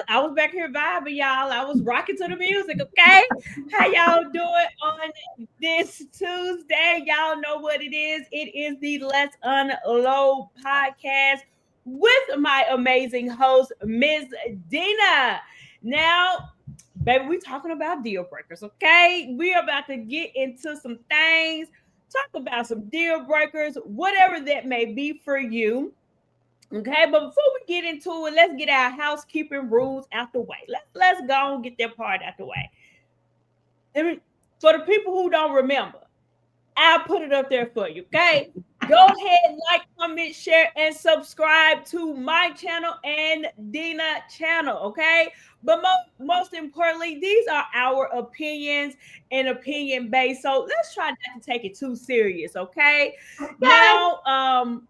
I was back here vibing, y'all. I was rocking to the music, okay? How y'all doing on this Tuesday? Y'all know what it is. It is the Let's Unload podcast with my amazing host, Ms. Dina. Now, baby, we talking about deal breakers, okay? We're about to get into some things, talk about some deal breakers, whatever that may be for you. Okay, but before we get into it, let's get our housekeeping rules out the way. Let's go and get that part out the way. For the people who don't remember, I'll put it up there for you. Okay, go ahead, like, comment, share, and subscribe to my channel and Dina channel. Okay, but most importantly, these are our opinions and opinion based. So let's try not to take it too serious. Okay, now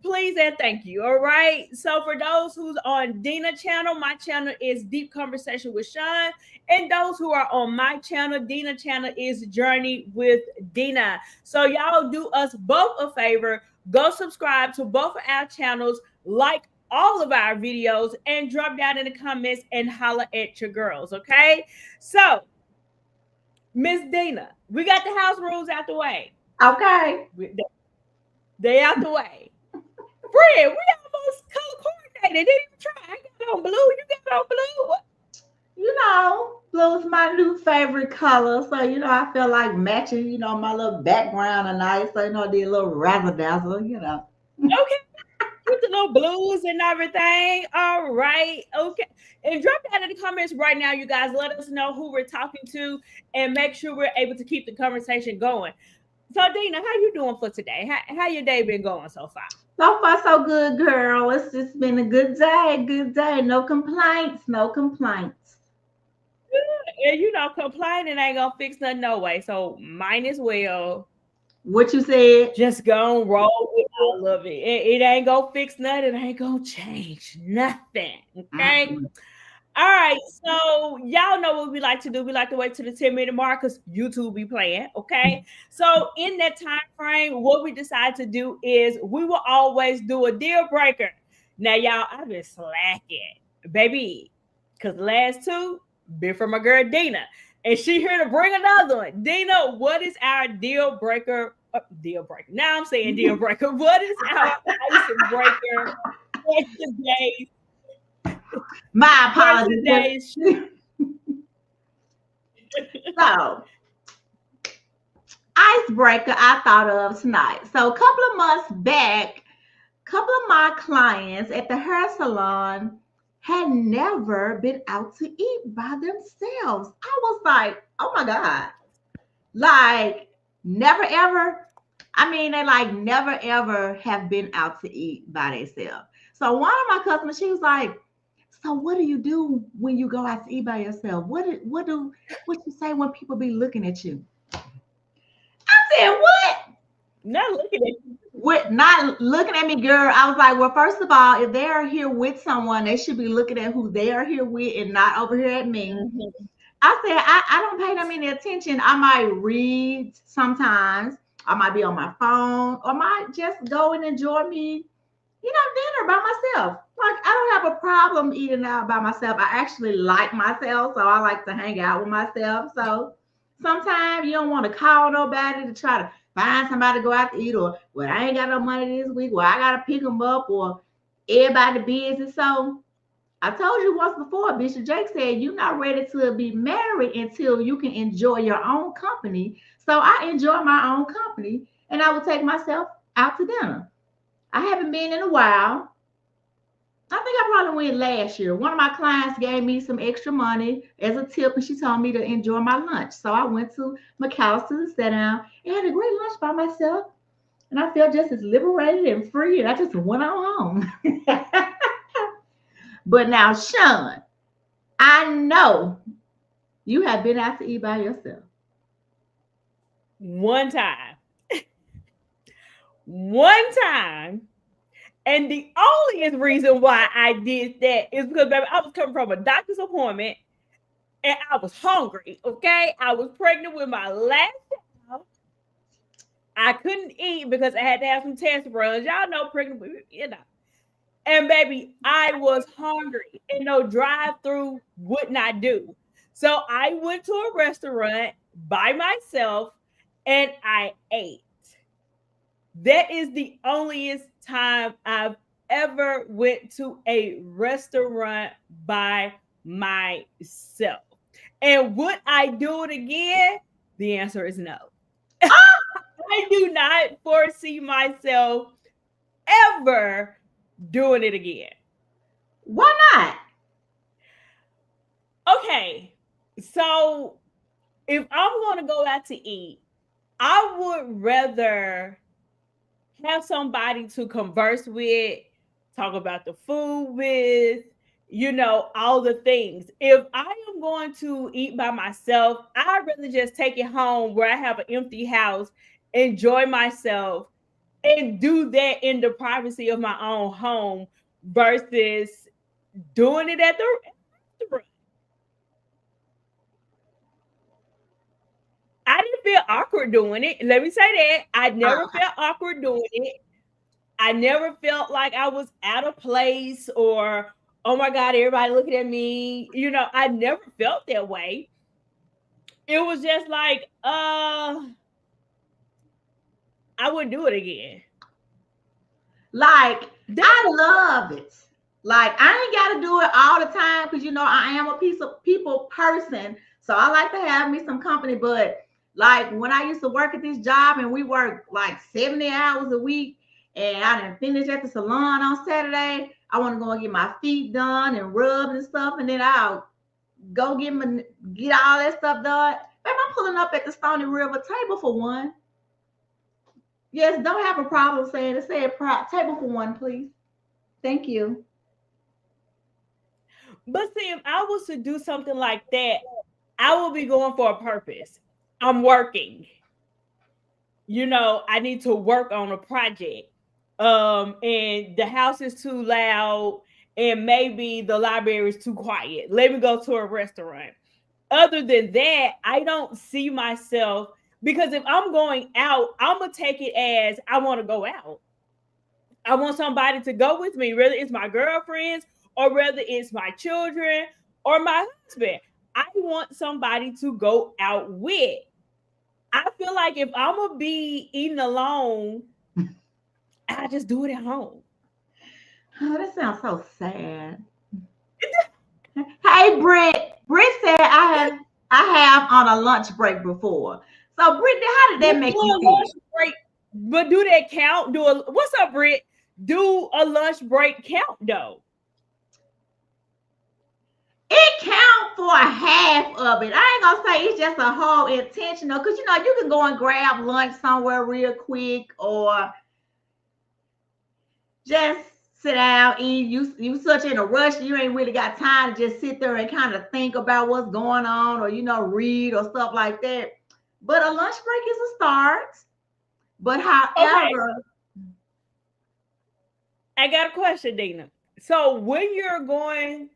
please and thank you. All right. So for those who's on Dina channel, my channel is Deep Conversation with Sean. And those who are on my channel, Dina channel is Journey with Dina. So y'all do us both a favor. Go subscribe to both of our channels, like all of our videos, and drop down in the comments and holler at your girls. Okay. So Miss Dina, we got the house rules out the way. Okay. They out the way. Fred, we almost color coordinated. Didn't even try. I got on blue. You got on blue. Blue is my new favorite color. So, I feel like matching, my little background tonight. So, I did a little razzle dazzle, Okay. With the little blues and everything. All right. Okay. And drop that in the comments right now, you guys. Let us know who we're talking to and make sure we're able to keep the conversation going. So, Dina, how you doing for today? How your day been going so far? So far, so good, girl. It's just been a good day, good day. No complaints, no complaints. And complaining ain't gonna fix nothing no way. So might as well. What you said? Just gonna roll with all of it. It ain't gonna fix nothing. It ain't gonna change nothing. Okay. Mm-hmm. All right, so y'all know what we like to do. We like to wait to the 10-minute mark because YouTube be playing, okay? So in that time frame, what we decide to do is we will always do a deal breaker. Now, y'all, I've been slacking, baby, because last two been from my girl Dina, and she here to bring another one. Dina, what is our deal breaker? Deal breaker. Now I'm saying deal breaker. What is our icebreaker for today's? My apologies. So, icebreaker I thought of tonight. So, a couple of months back, a couple of my clients at the hair salon had never been out to eat by themselves. I was like, oh my God. Like, never ever. I mean, they like never ever have been out to eat by themselves. So, one of my customers, she was like, so what do you do when you go out to eat by yourself? What you say when people be looking at you? I said, what? Not looking at you. What? Not looking at me, girl. I was like, well, first of all, if they are here with someone, they should be looking at who they are here with and not over here at me. Mm-hmm. I said, I don't pay them any attention. I might read sometimes. I might be on my phone, or might just go and enjoy me, dinner by myself. Like, I don't have a problem eating out by myself. I actually like myself, so I like to hang out with myself. So sometimes you don't want to call nobody to try to find somebody to go out to eat, or, well, I ain't got no money this week, well, I got to pick them up, or everybody busy. So I told you once before, Bishop Jake said, you're not ready to be married until you can enjoy your own company. So I enjoy my own company, and I will take myself out to dinner. I haven't been in a while. I think I probably went last year. One of my clients gave me some extra money as a tip, and she told me to enjoy my lunch. So I went to McAllister and sat down and had a great lunch by myself. And I felt just as liberated and free, and I just went on home. But now, Sean, I know you have been out to eat by yourself. One time. One time. And the only reason why I did that is because, baby, I was coming from a doctor's appointment and I was hungry, okay? I was pregnant with my last child. I couldn't eat because I had to have some test runs. Y'all know pregnant women, And baby, I was hungry and no drive-through would not do. So I went to a restaurant by myself and I ate. That is the onlyest time I've ever went to a restaurant by myself. And would I do it again? The answer is no. I do not foresee myself ever doing it again. Why not? Okay, so if I'm going to go out to eat, I would rather have somebody to converse with, talk about the food with, all the things. If I am going to eat by myself, I'd rather just take it home where I have an empty house, enjoy myself, and do that in the privacy of my own home versus doing it at the restaurant. I didn't feel awkward doing it. Let me say that. I never felt awkward doing it. I never felt like I was out of place or, oh my God, everybody looking at me. I never felt that way. It was just like, I would do it again. Like, I love it. Like, I ain't got to do it all the time because, I am a piece of people person. So I like to have me some company. But, like, when I used to work at this job and we worked like 70 hours a week and I didn't finish at the salon on Saturday, I want to go and get my feet done and rubbed and stuff. And then I'll go get all that stuff done. Babe, I'm pulling up at the Stony River table for one. Yes, don't have a problem saying it. Say it. Table for one, please. Thank you. But see, if I was to do something like that, I will be going for a purpose. I'm working. I need to work on a project. And the house is too loud and maybe the library is too quiet. Let me go to a restaurant. Other than that, I don't see myself because if I'm going out, I'm going to take it as I want to go out. I want somebody to go with me, whether it's my girlfriends or whether it's my children or my husband. I want somebody to go out with. I feel like if I'm going to be eating alone, I just do it at home. Oh, that sounds so sad. Hey, Britt. Britt said I have on a lunch break before. So, Britt, how did that make you feel? Lunch break, but do that count? What's up, Britt? Do a lunch break count though? It counts for a half of it. I ain't gonna say it's just a whole intentional because you can go and grab lunch somewhere real quick or just sit down, eat. You such in a rush, you ain't really got time to just sit there and kind of think about what's going on or read or stuff like that. But a lunch break is a start. But however, I got a question, Dina. So when you're going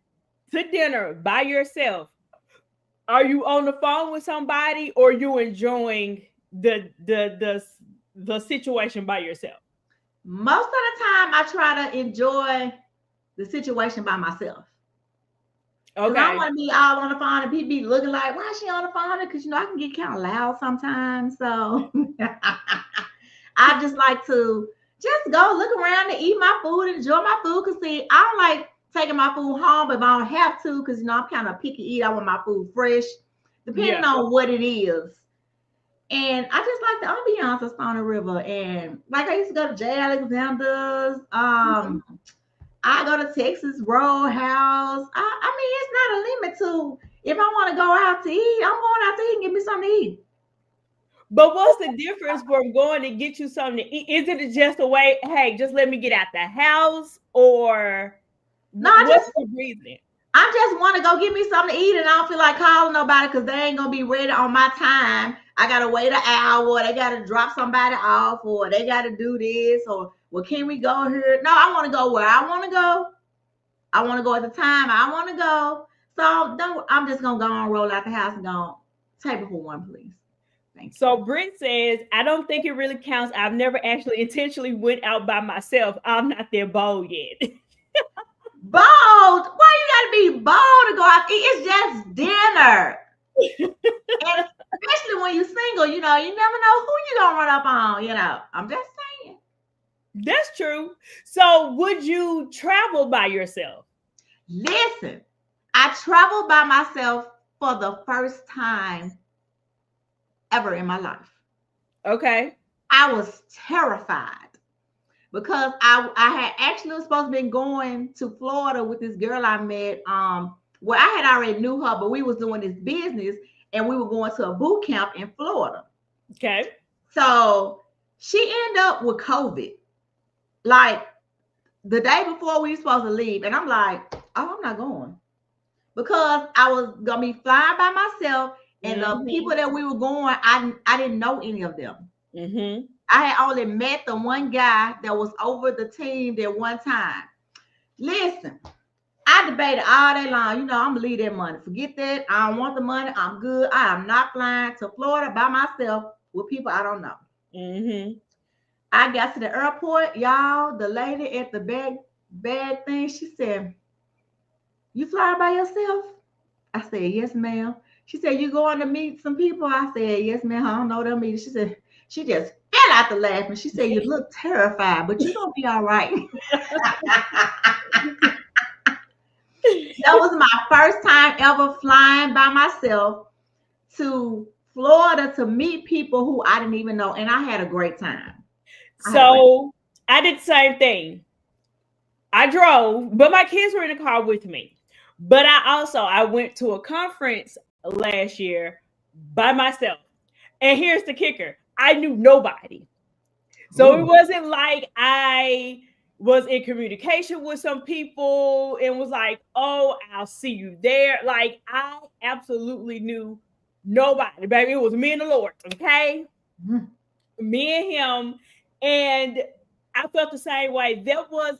to dinner by yourself, are you on the phone with somebody or you enjoying the situation by yourself? Most of the time I try to enjoy the situation by myself. Okay. I don't want to be all on the phone and people be looking like, why is she on the phone? Because I can get kind of loud sometimes. So I just like to just go look around and eat my food and enjoy my food. Because see, I don't like taking my food home if I don't have to, because I'm kind of picky eat. I want my food fresh, depending on what it is. And I just like the ambiance of Stony River. And like I used to go to J. Alexander's. I go to Texas Roadhouse. I mean, it's not a limit to if I want to go out to eat, I'm going out to eat and get me something to eat. But what's the difference from going to get you something to eat? Is it just a way, hey, just let me get out the house, or no? I just want to go get me something to eat, and I don't feel like calling nobody because they ain't gonna be ready on my time. I gotta wait an hour. They gotta drop somebody off, or they gotta do this, or well, can we go here? No, I want to go where I want to go. I want to go at the time I want to go. So I'm just gonna go and roll out the house and go table for one, please. Thank you. So Britt says, I don't think it really counts. I've never actually intentionally went out by myself. I'm not that bold yet. It's just dinner. And especially when you're single, you never know who you're gonna run up on, I'm just saying. That's true. So would you travel by yourself? Listen, I traveled by myself for the first time ever in my life. Okay. I was terrified because I had actually was supposed to be going to Florida with this girl I met. Well, I had already knew her, but we was doing this business and we were going to a boot camp in Florida. Okay. So she ended up with COVID, like the day before we were supposed to leave, and I'm like, oh, I'm not going because I was gonna be flying by myself, and the people that we were going, I didn't know any of them. Mm-hmm. I had only met the one guy that was over the team that one time. Listen, I debated all day long. I'm gonna leave that money. Forget that. I don't want the money. I'm good. I am not flying to Florida by myself with people I don't know. Mm-hmm. I got to the airport, y'all. The lady at the bag thing, she said, "You flying by yourself?" I said, "Yes, ma'am." She said, "You going to meet some people?" I said, "Yes, ma'am. I don't know them either." She said, she just fell out the laughing. She said, "You look terrified, but you're gonna be all right." That was my first time ever flying by myself to Florida to meet people who I didn't even know, and I had a great time. So I did the same thing. I drove, but my kids were in the car with me. But I went to a conference last year by myself. And here's the kicker. I knew nobody. So it wasn't like I was in communication with some people and was like, oh, I'll see you there. Like, I absolutely knew nobody, baby. It was me and the Lord, okay? Me and him. And I felt the same way.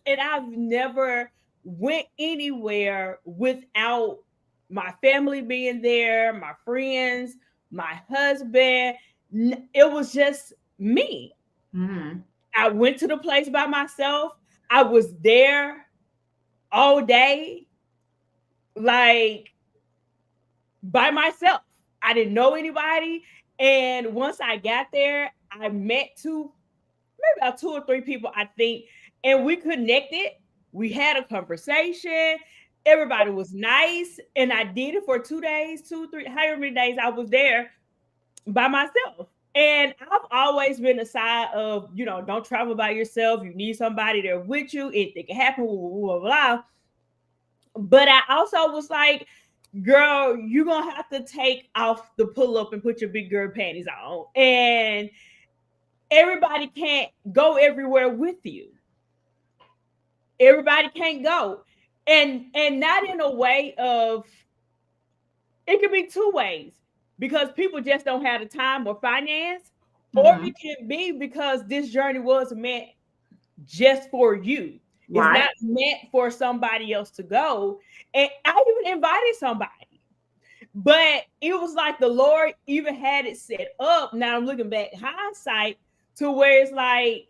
And I've never went anywhere without my family being there, my friends, my husband. It was just me. Mm-hmm. I went to the place by myself. I was there all day, like by myself. I didn't know anybody. And once I got there, I met maybe about 2 or 3 people, I think, and we connected. We had a conversation. Everybody was nice, and I did it for 2 days, 2, 3, however many days I was there by myself. And I've always been a side of, don't travel by yourself. You need somebody there with you. Anything can happen, blah, blah, blah. But I also was like, girl, you're going to have to take off the pull up and put your big girl panties on. And everybody can't go everywhere with you. Everybody can't go. And not in a way of, it could be 2 ways, because people just don't have the time or finance, or it can be because this journey was meant just for you. It's not meant for somebody else to go. And I even invited somebody, but it was like the Lord even had it set up. Now I'm looking back hindsight to where it's like,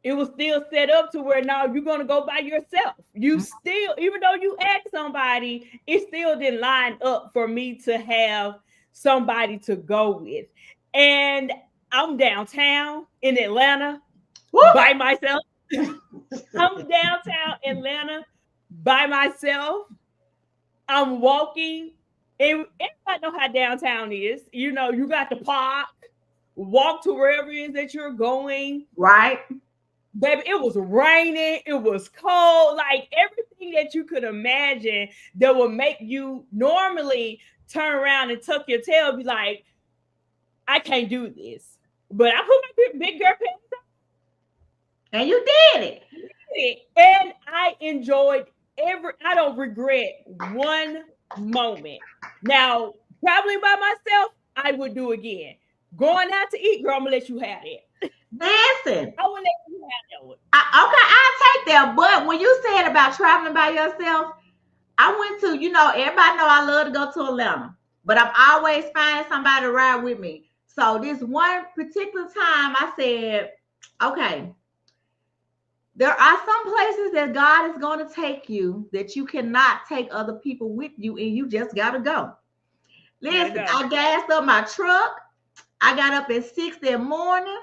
it was still set up to where now you're going to go by yourself. You still, even though you asked somebody, it still didn't line up for me to have somebody to go with. And I'm downtown in Atlanta by myself. I'm downtown Atlanta by myself. I'm walking. And everybody know how downtown is. You got to park, walk to wherever it is that you're going. Right. Baby, it was raining. It was cold. Like everything that you could imagine that would make you normally turn around and tuck your tail, be like, I can't do this. But I put my big girl pants on. And you did it. And I enjoyed I don't regret one moment. Now, traveling by myself, I would do again. Going out to eat, girl, I'm gonna let you have it. Listen, I will let you have that one. Okay, I'll take that. But when you said about traveling by yourself, I went to, everybody know I love to go to Atlanta, but I'm always finding somebody to ride with me. So this one particular time I said, okay, There are some places that God is going to take you that you cannot take other people with you, and you just got to go. Gotta Listen, go. I gassed up my truck. I got up at 6 that morning.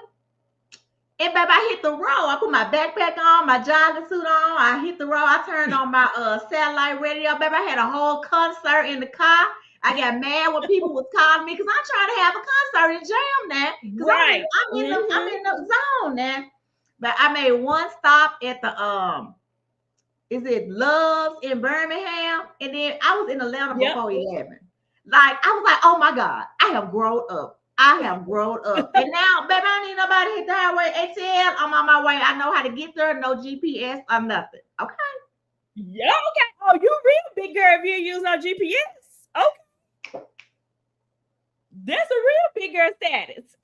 And baby, I hit the road. I put my backpack on, my jogging suit on. I hit the road. I turned on my satellite radio. Baby, I had a whole concert in the car. I got mad when people was calling me because I'm trying to have a concert and jam now. Because Right. I'm in the zone now. But I made one stop at the is it Love's in Birmingham? And then I was in Atlanta Yep. before 11. Like, I was like, oh my God, I have grown up. I have grown up. And now, baby, I don't need nobody to hit the highway ATL. I'm on my way. I know how to get there. No GPS or nothing. Okay. Yeah, okay. Oh, you real big girl if you use no GPS. Okay. That's a real big girl status.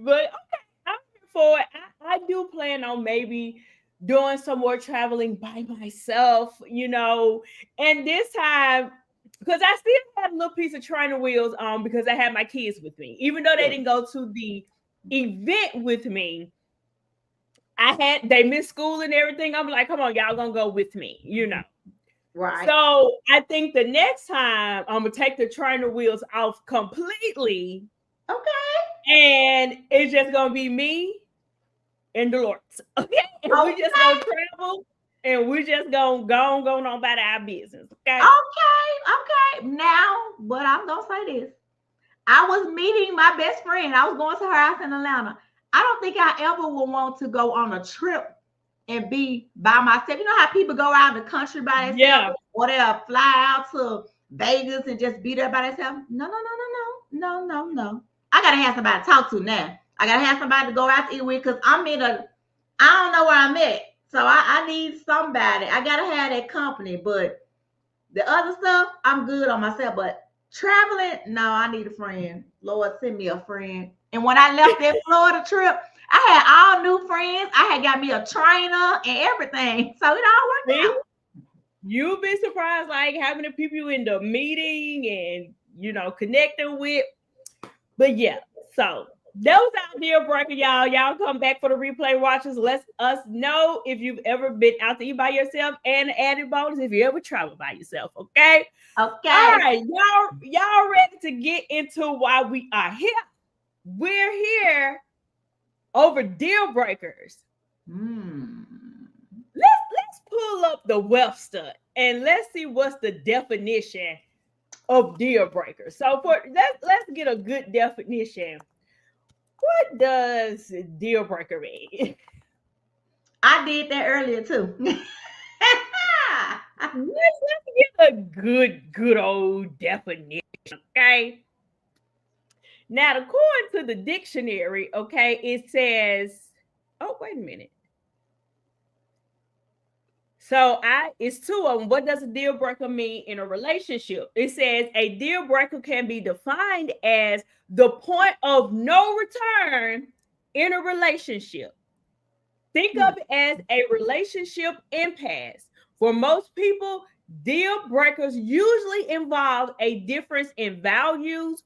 But okay, I'm here for it. I do plan on maybe doing some more traveling by myself, and this time because I still had a little piece of training wheels on because I had my kids with me, even though they didn't go to the event with me. They missed school and everything. I'm like, come on, y'all gonna go with me. Right. So I think the next time I'm gonna take the trainer wheels off completely. Okay. And it's just gonna be me and Dolores. Okay. And we just gonna travel and we just gonna go on about our business. Okay. Okay. Now, but I'm gonna say this. I was meeting my best friend. I was going to her house in Atlanta. I don't think I ever will want to go on a trip and be by myself. You know how people go out in the country by themselves? Yeah. Or they'll fly out to Vegas and just be there by themselves? No. I gotta have somebody to talk to now. I gotta have somebody to go out to eat with because I don't know where I'm at. So I need somebody. I gotta have that company. But the other stuff, I'm good on myself. But traveling, no, I need a friend. Lord, send me a friend. And when I left that Florida trip, I had all new friends. I had got me a trainer and everything. So it all worked out. You'll be surprised, like how many people you end up meeting and connecting with. But yeah, so that was our deal breaker, y'all. Y'all come back for the replay watchers. Let us know if you've ever been out to eat by yourself, and added bonus if you ever travel by yourself. Okay. Okay. All right, y'all ready to get into why we are here? We're here over deal breakers. Let's pull up the Webster and let's see what's the definition of deal breakers. So let's get a good definition. What does deal breaker mean? I did that earlier too. Let's get a good old definition. Okay. Now, according to the dictionary, okay, it says, oh, wait a minute. So it's two of them. What does a deal breaker mean in a relationship? It says a deal breaker can be defined as the point of no return in a relationship. Think of it as a relationship impasse. For most people, deal breakers usually involve a difference in values,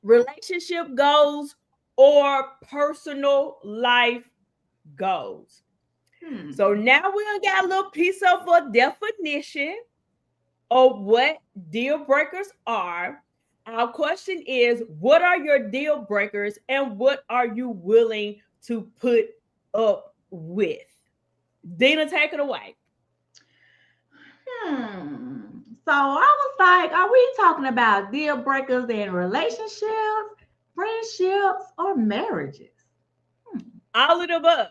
relationship goals, or personal life goals. So now we done got a little piece of a definition of what deal breakers are. Our question is, what are your deal breakers and what are you willing to put up with? Dina, take it away. So I was like, are we talking about deal breakers in relationships, friendships, or marriages? All of the above.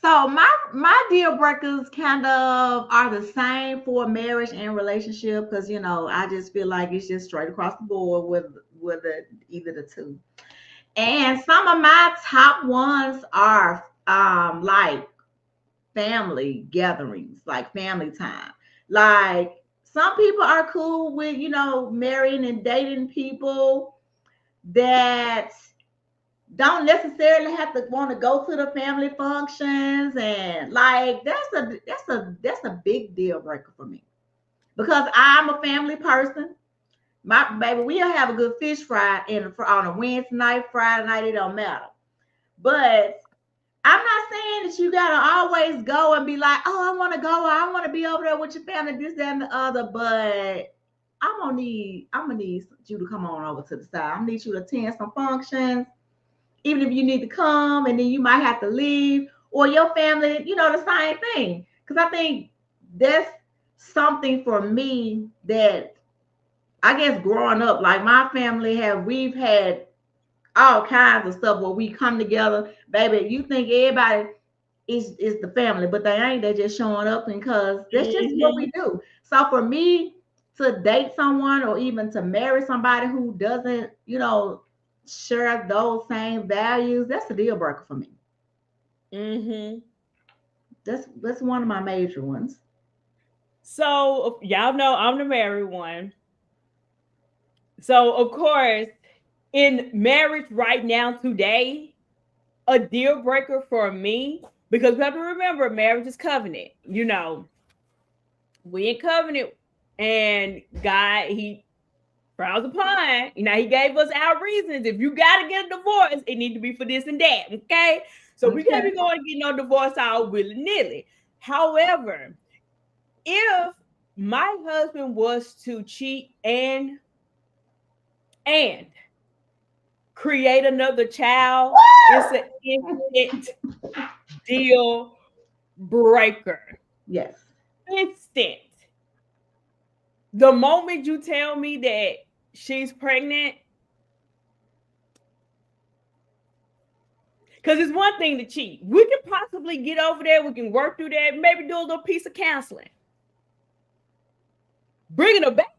So my deal breakers kind of are the same for marriage and relationship because I just feel like it's just straight across the board with either the two. And some of my top ones are like family gatherings, like family time. Like some people are cool with marrying and dating people that don't necessarily have to want to go to the family functions, and like that's a big deal breaker for me because I'm a family person. My baby, we'll have a good fish fry on a Wednesday night, Friday night, it don't matter. But I'm not saying that you gotta always go and be like, oh, I want to go, or I want to be over there with your family, this, that, and the other. But I'm gonna need you to come on over to the side. I need you to attend some functions, even if you need to come, and then you might have to leave, or your family, the same thing. Because I think that's something for me that I guess growing up, like my family we've had all kinds of stuff where we come together, baby. You think everybody is the family, but they ain't. They're just showing up because that's just what we do. So for me to date someone or even to marry somebody who doesn't, share those same values, that's a deal breaker for me. Mm-hmm. That's one of my major ones. So y'all know I'm the married one. So of course, in marriage right now today, a deal breaker for me, because we have to remember marriage is covenant. We in covenant, and God, He frowns upon. He gave us our reasons. If you gotta get a divorce, it need to be for this and that. Okay. So we can't Okay. be going to get no divorce all willy-nilly. However, if my husband was to cheat and create another child, it's an instant deal breaker. Yes. Instant. The moment you tell me that she's pregnant, because it's one thing to cheat. We can possibly get over there. We can work through that. Maybe do a little piece of counseling. Bringing her back,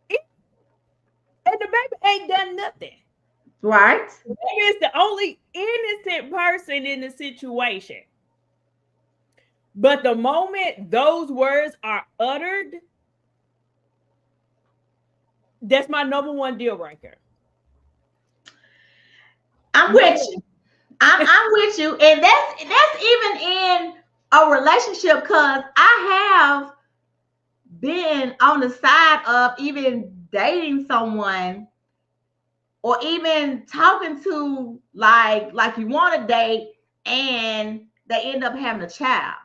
and the baby ain't done nothing. Right. The baby is the only innocent person in the situation. But the moment those words are uttered, that's my number one deal breaker. I'm Number with you. I'm with you, and that's even in a relationship because I have been on the side of even dating someone or even talking to like you want to date and they end up having a child.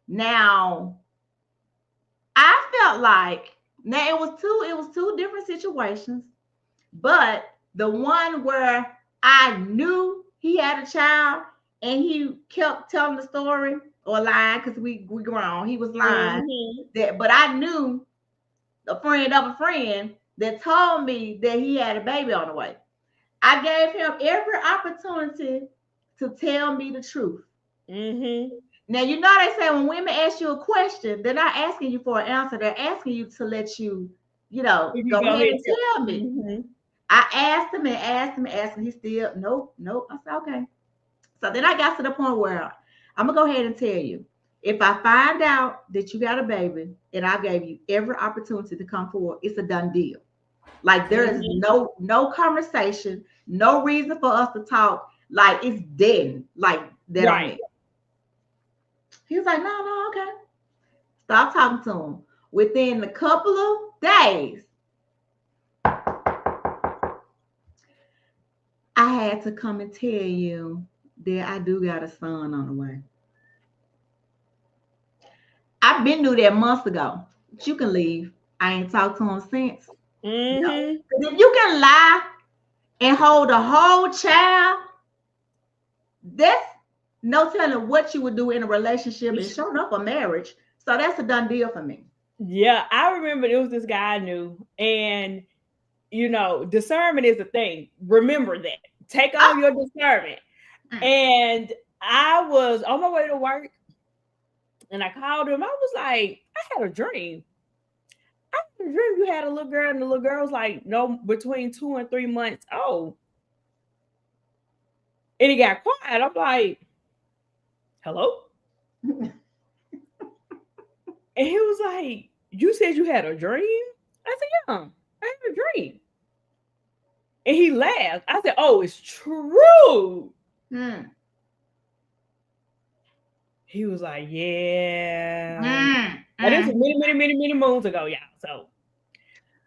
Now, I felt like now it was two different situations, but the one where I knew he had a child and he kept telling the story or lying because we grown. He was lying mm-hmm. but I knew a friend of a friend that told me that he had a baby on the way. I gave him every opportunity to tell me the truth. Mm-hmm. Now, they say when women ask you a question, they're not asking you for an answer. They're asking you to let you, If you go go ahead ahead and and tell. tell me. Mm-hmm. I asked him and asked him and asked him. He still, nope, nope. I said, okay. So then I got to the point where I'm going to go ahead and tell you. If I find out that you got a baby and I gave you every opportunity to come forward, it's a done deal. Like there is Mm-hmm. no conversation, no reason for us to talk. Like it's dead. Like that on Right. it. He was like, no, no, okay. Stop talking to him. Within a couple of days, I had to come and tell you that I do got a son on the way. I've been knew that months ago. But you can leave. I ain't talked to him since. No. Mm-hmm. If you can lie and hold a whole child, that's no telling what you would do in a relationship and showing up a marriage. So that's a done deal for me. Yeah, I remember there was this guy I knew, and discernment is a thing. Remember that. Take all your discernment. Mm. And I was on my way to work, and I called him. I was like, I had a dream. I had a dream you had a little girl, and the little girl was like, no, between 2 and 3 months old. And he got quiet. I'm like, hello? And he was like, you said you had a dream? I said, yeah, I had a dream. And he laughed. I said, oh, it's true. Mm. He was like, yeah. Mm. And this was Mm. many, many, many, many moons ago, y'all. So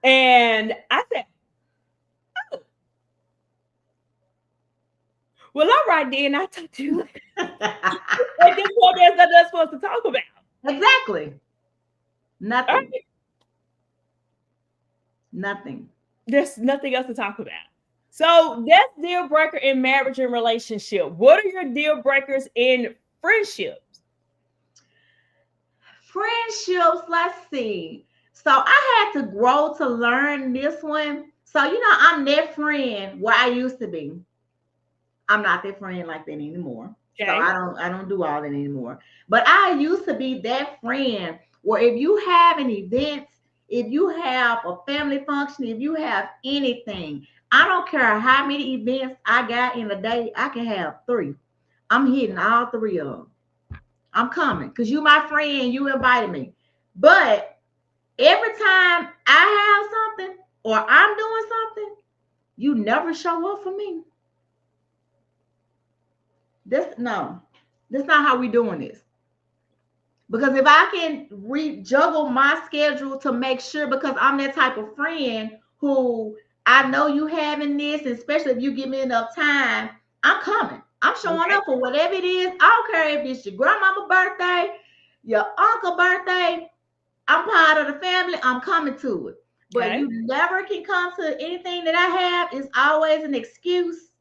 And I said, oh, well, all right, then I talk to you. At this point, there's nothing else supposed to talk about. Exactly. All Nothing. right. Nothing. There's nothing else to talk about. So that's deal breaker in marriage and relationship. What are your deal breakers in friendships? Friendships, let's see. So I had to grow to learn this one. So I'm that friend where I used to be. I'm not that friend like that anymore. So Okay. I don't do all that anymore. But I used to be that friend where if you have an event, if you have a family function, if you have anything, I don't care how many events I got in a day, I can have 3. I'm hitting all 3 of them. I'm coming because you my friend, you invited me. But every time I have something or I'm doing something, you never show up for me. This no, that's not how we doing this. Because if I can juggle my schedule to make sure, because I'm that type of friend who I know you having this, especially if you give me enough time, I'm coming. I'm showing Okay. up for whatever it is. I don't care if it's your grandmama birthday, your uncle birthday. I'm part of the family. I'm coming to it. But Okay. you never can come to anything that I have. It's always an excuse.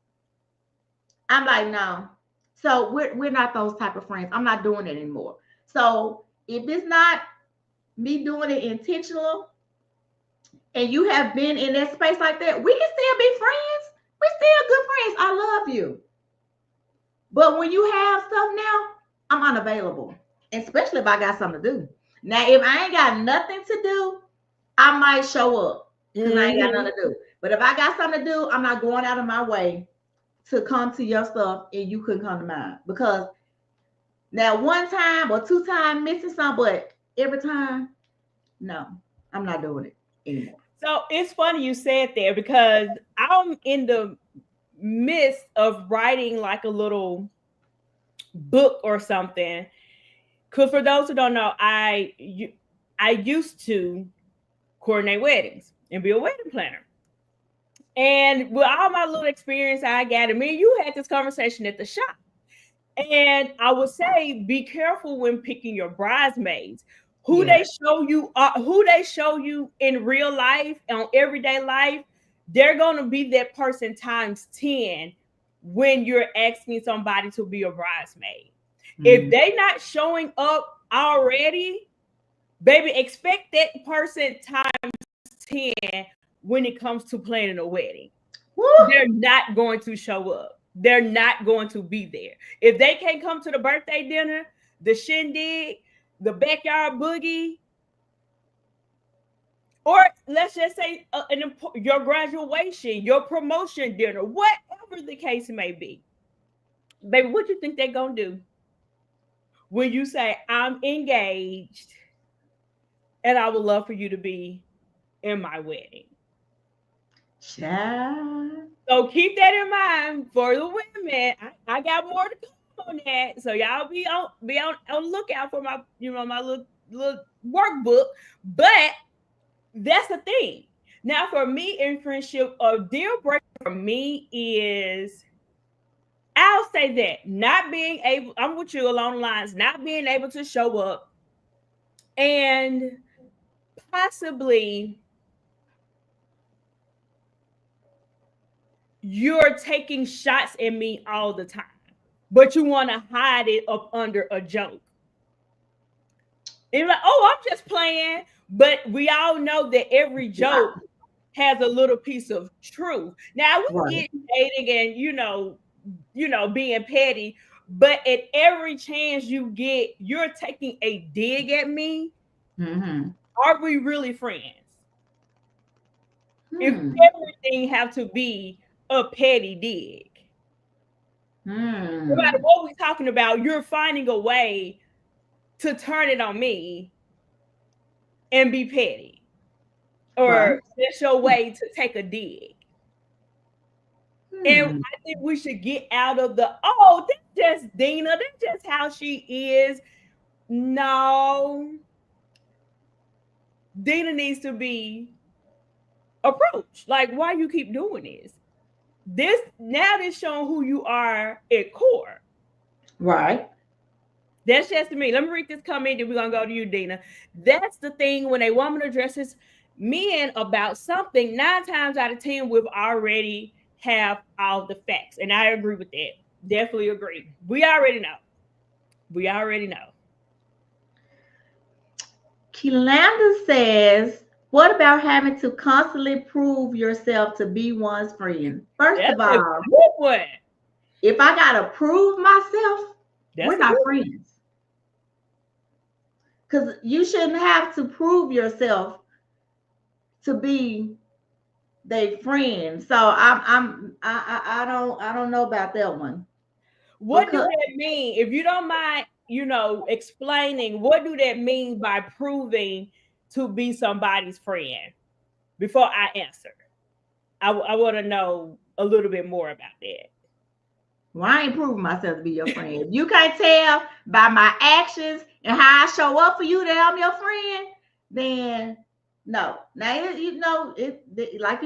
I'm like, no. So we're not those type of friends. I'm not doing it anymore. So if it's not me doing it intentional and you have been in that space like that, we can still be friends. We're still good friends. I love you. But when you have stuff now, I'm unavailable. Especially if I got something to do. Now, if I ain't got nothing to do, I might show up because I ain't got Mm-hmm. nothing to do. But if I got something to do, I'm not going out of my way to come to your stuff and you couldn't come to mine. Because now one time or 2 times missing something, but every time, no, I'm not doing it anymore. So it's funny you said there because I'm in the midst of writing like a little book or something. Because for those who don't know, I used to coordinate weddings and be a wedding planner. And with all my little experience I got, and me and you had this conversation at the shop. And I would say, be careful when picking your bridesmaids. Yeah. Who they show you in real life, on everyday life, they're gonna be that person times 10 when you're asking somebody to be a bridesmaid. If Mm. they not showing up already, baby, expect that person times 10 when it comes to planning a wedding. Woo! They're not going to show up. They're not going to be there. If they can't come to the birthday dinner, the shindig, the backyard boogie, or let's just say your graduation, your promotion dinner, whatever the case may be, baby, what you think they're going to do when you say, I'm engaged and I would love for you to be in my wedding? Child. So keep that in mind for the women. I got more to come on that. So y'all be on lookout for my my little workbook. But that's the thing. Now for me in friendship, a deal breaker for me is, I'll say that not being able, I'm with you along the lines, not being able to show up and possibly you're taking shots at me all the time, but you want to hide it up under a joke. And you're like, oh, I'm just playing. But we all know that every Right. joke has a little piece of truth. Now we Right. get dating and being petty, but at every chance you get, you're taking a dig at me. Mm-hmm. Are we really friends? If Hmm. everything have to be a petty dig. No matter Hmm. what we're talking about, you're finding a way to turn it on me and be petty, Right. or that's your way to take a dig. And Hmm. I think we should get out of the, oh, that's just Dina, that's just how she is. No, Dina needs to be approach. Like, why you keep doing this? This showing who you are at core. Right. That's just me. Let me read this comment, then we're gonna go to you, Dina. That's the thing when a woman addresses men about something, 9 times out of 10, we've already have all the facts. And I agree with that. Definitely agree. We already know. We already know. Kilanda says, what about having to constantly prove yourself to be one's friend? First That's of a all, good one. if I gotta prove myself, we're That's a not good friends. Because you shouldn't have to prove yourself to be their friend. So I don't know about that one. What do Because that mean? If you don't mind, explaining what do that mean by proving to be somebody's friend before I answer. I want to know a little bit more about that. well, I ain't proving myself to be your friend. If you can't tell by my actions and how I show up for you that I'm your friend, then no. Now like you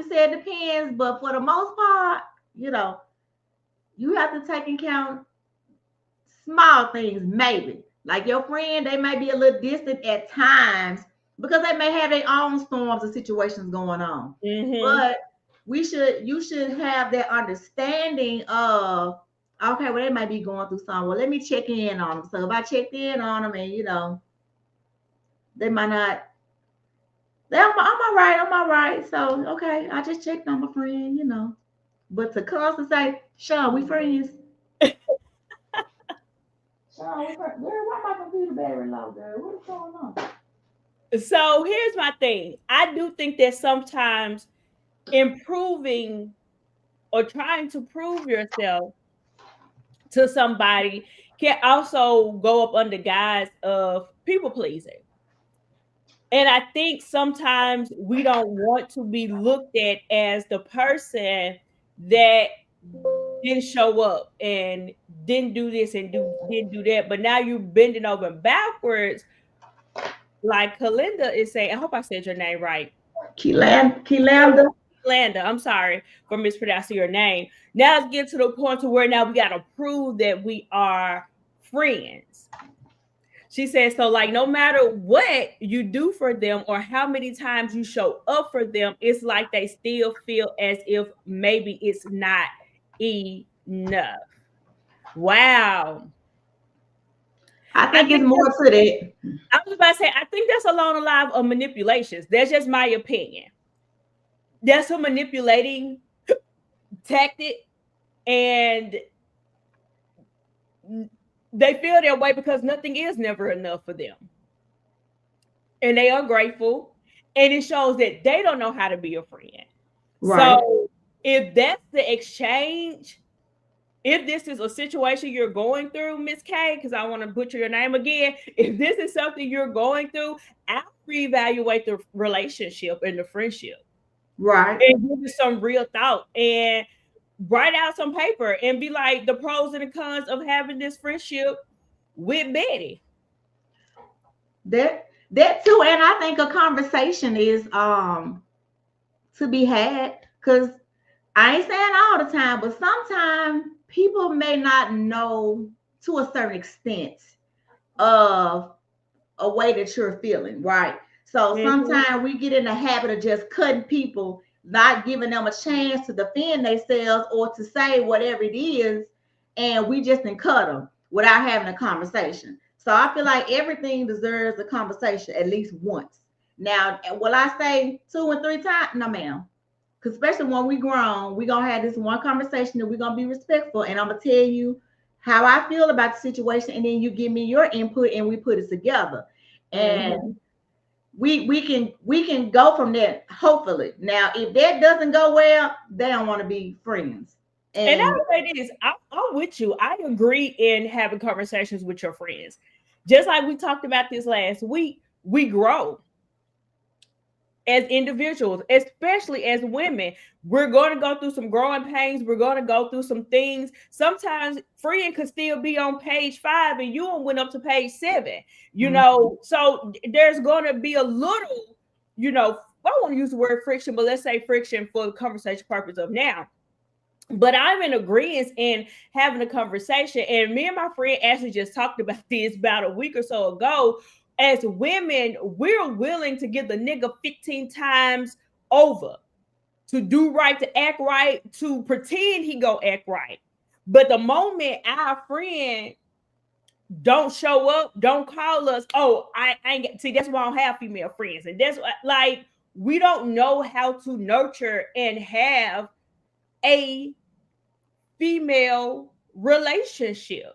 said, it depends, but for the most part, you know, you have to take into account small things, maybe. Like your friend, they may be a little distant at times because they may have their own storms and situations going on. Mm-hmm. But you should have that understanding of, okay, well, they might be going through something. Well, let me check in on them. So if I checked in on them and they might not, I'm all right, I'm all right. So okay, I just checked on my friend. But to constantly say, Sean, we friends. Sean, we friends. Girl, why my computer battery low, girl? What is going on? So here's my thing. I do think that sometimes improving or trying to prove yourself to somebody can also go up under guise of people pleasing. And I think sometimes we don't want to be looked at as the person that didn't show up and didn't do this and didn't do that. But now you're bending over backwards, like Kalinda is saying. I hope I said your name right. Kilanda. Landa, I'm sorry for mispronouncing your name. Now it's getting to the point to where now we got to prove that we are friends. She says, so like no matter what you do for them or how many times you show up for them, it's like they still feel as if maybe it's not enough. Wow. I I think it's think more to that. I was about to say, I think that's along the line of manipulations. That's just my opinion. That's a manipulating tactic, and they feel that way because nothing is never enough for them. And they are grateful. And it shows that they don't know how to be a friend. Right. So if that's the exchange, if this is a situation you're going through, Miss K, because I want to butcher your name again, if this is something you're going through, I'll reevaluate the relationship and the friendship Right. and give it some real thought and write out some paper and be like the pros and the cons of having this friendship with Betty. That too, and I think a conversation is to be had because I ain't saying all the time, but sometimes people may not know to a certain extent of a way that you're feeling, right? So Mm-hmm. sometimes we get in the habit of just cutting people, not giving them a chance to defend themselves or to say whatever it is, and we just didn't cut them without having a conversation. So I feel like everything deserves a conversation at least once. Now, will I say 2 and 3 times? No, ma'am. Because especially when we grown, we gonna have this one conversation and we're gonna be respectful, and I'm gonna tell you how I feel about the situation, and then you give me your input, and we put it together, and Mm-hmm. we can go from there. Hopefully, now if that doesn't go well, they don't want to be friends, And and I'll say this, I'm with you. I agree in having conversations with your friends. Just like we talked about this last week, we grow as individuals, especially as women. We're going to go through some growing pains. We're going to go through some things. Sometimes friend could still be on page 5 and you went up to page 7, mm-hmm. So there's going to be a little, you know, I want to use the word friction, but let's say friction for the conversation purpose of now. But I'm in agreement in having a conversation. And me and my friend actually just talked about this about a week or so ago. As women, we're willing to give the nigga 15 times over to do right, to act right, to pretend he go act right. But the moment our friend don't show up, don't call us, oh, I ain't see, that's why I don't have female friends. And that's what, like, we don't know how to nurture and have a female relationship.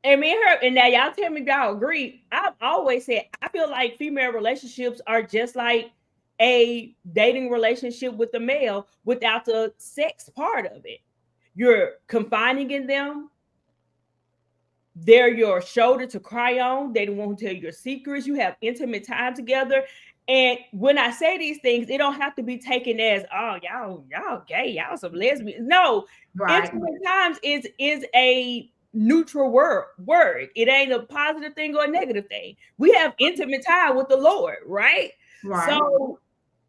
And me and her, and now y'all tell me if y'all agree. I've always said I feel like female relationships are just like a dating relationship with the male without the sex part of it. You're confining in them. They're your shoulder to cry on. They don't want to tell you your secrets. You have intimate time together. And when I say these things, it don't have to be taken as, oh, y'all gay, y'all some lesbians. No, Right. intimate times is a neutral word. It ain't a positive thing or a negative thing. We have intimate time with the Lord, right? Right. So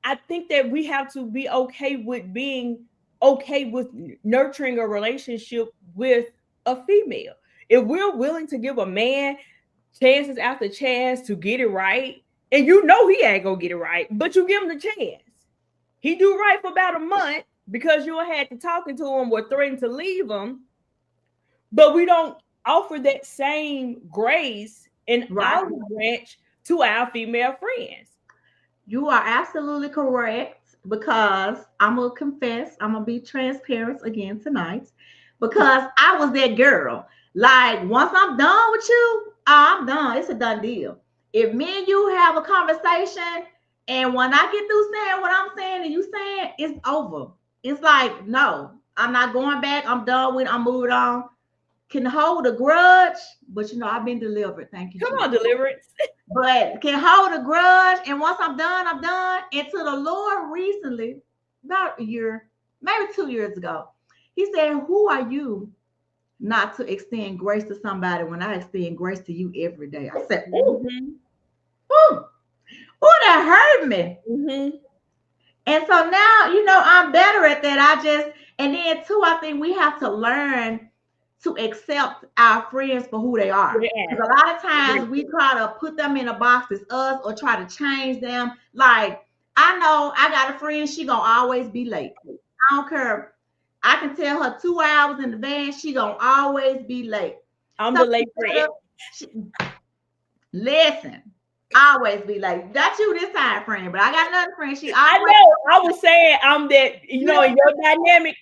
I think that we have to be okay with being okay with nurturing a relationship with a female. If we're willing to give a man chances after chance to get it right, and you know he ain't gonna get it right, but you give him the chance. He do right for about a month because you had to talking to him or threatening to leave him, but we don't offer that same grace and Right. olive branch to our female friends. You are absolutely correct, because I'm gonna confess, I'm gonna be transparent again tonight, because I was that girl. Like, once I'm done with you, I'm done. It's a done deal. If me and you have a conversation, and when I get through saying what I'm saying and you saying, it's over. It's like, no, I'm not going back. I'm done with. I'm moving on. Can hold a grudge, but I've been delivered. Thank you, Come Jesus. on, deliverance. But can hold a grudge, and once I'm done, I'm done. And to the Lord recently, about a year, maybe 2 years ago, he said, who are you not to extend grace to somebody when I extend grace to you every day? I said, ooh, Mm-hmm. ooh, ooh, that hurt me. Mm-hmm. And so now, I'm better at that. And then too, I think we have to learn to accept our friends for who they are. They Because are. a lot of times we try to put them in a box as us, or try to change them. Like, I know I got a friend, she gonna always be late. I don't care. I can tell her 2 hours in advance, she gonna always be late. I'm So the late friend. she, listen, always be late. That's you this time, friend. But I got another friend, she I always, know. I was saying I'm that, you know, in your dynamic,